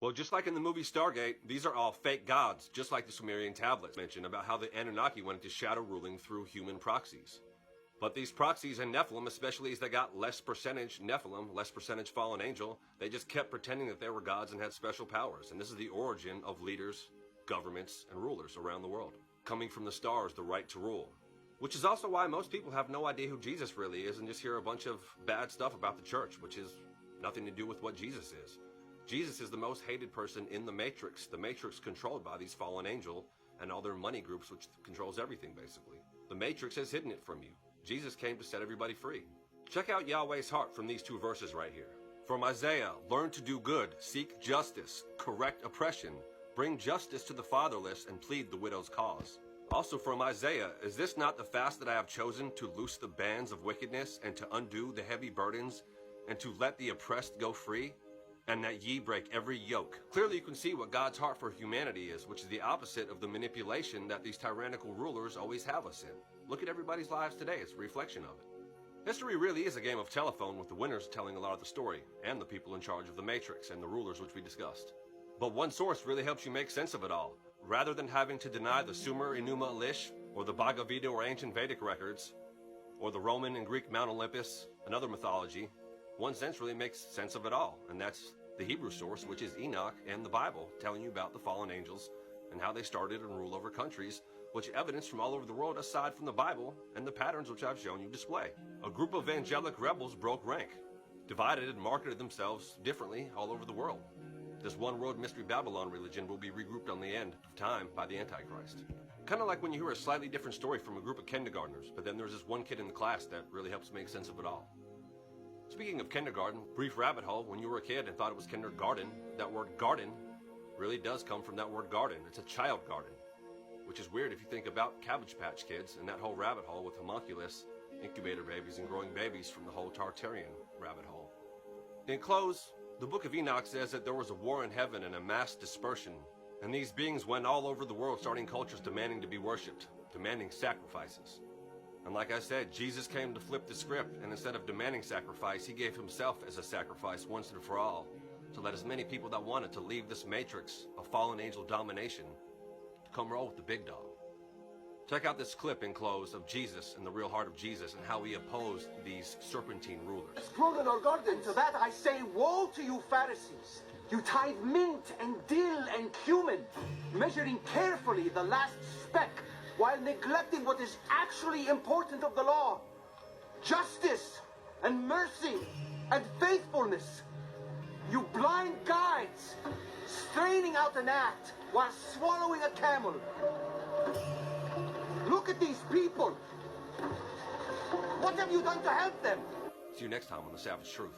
Well, just like in the movie Stargate, these are all fake gods, just like the Sumerian tablets mentioned about how the Anunnaki went into shadow ruling through human proxies. But these proxies and Nephilim, especially as they got less percentage Nephilim, less percentage fallen angel, they just kept pretending that they were gods and had special powers. And this is the origin of leaders, governments, and rulers around the world. Coming from the stars, the right to rule. Which is also why most people have no idea who Jesus really is and just hear a bunch of bad stuff about the church, which has nothing to do with what Jesus is. Jesus is the most hated person in the Matrix controlled by these fallen angel and all their money groups, which controls everything basically. The Matrix has hidden it from you. Jesus came to set everybody free. Check out Yahweh's heart from these two verses right here. From Isaiah, learn to do good, seek justice, correct oppression, bring justice to the fatherless, and plead the widow's cause. Also from Isaiah, is this not the fast that I have chosen to loose the bands of wickedness and to undo the heavy burdens and to let the oppressed go free? And that ye break every yoke. Clearly you can see what God's heart for humanity is, which is the opposite of the manipulation that these tyrannical rulers always have us in. Look at everybody's lives today, it's a reflection of it. History really is a game of telephone with the winners telling a lot of the story, and the people in charge of the Matrix and the rulers which we discussed. But one source really helps you make sense of it all. Rather than having to deny the Sumer, Enuma, Elish, or the Bhagavad Gita or ancient Vedic records, or the Roman and Greek Mount Olympus, another mythology, one sense really makes sense of it all, and that's the Hebrew source, which is Enoch and the Bible, telling you about the fallen angels and how they started and rule over countries, which evidence from all over the world aside from the Bible and the patterns which I've shown you display. A group of angelic rebels broke rank, divided and marketed themselves differently all over the world. This one world mystery Babylon religion will be regrouped on the end of time by the Antichrist. Kind of like when you hear a slightly different story from a group of kindergartners, but then there's this one kid in the class that really helps make sense of it all. Speaking of kindergarten, brief rabbit hole, when you were a kid and thought it was kindergarten, that word garden really does come from that word garden. It's a child garden, which is weird if you think about Cabbage Patch Kids and that whole rabbit hole with homunculus, incubator babies, and growing babies from the whole Tartarian rabbit hole. In close, the book of Enoch says that there was a war in heaven and a mass dispersion, and these beings went all over the world starting cultures demanding to be worshipped, demanding sacrifices. And like I said, Jesus came to flip the script, and instead of demanding sacrifice, he gave himself as a sacrifice once and for all, to let as many people that wanted to leave this matrix of fallen angel domination to come roll with the big dog. Check out this clip in close of Jesus and the real heart of Jesus and how he opposed these serpentine rulers. Krogan or garden, to that I say, woe to you Pharisees! You tithe mint and dill and cumin, measuring carefully the last speck, while neglecting what is actually important of the law. Justice and mercy and faithfulness. You blind guides, straining out an gnat while swallowing a camel. Look at these people. What have you done to help them? See you next time on The Savage Truth.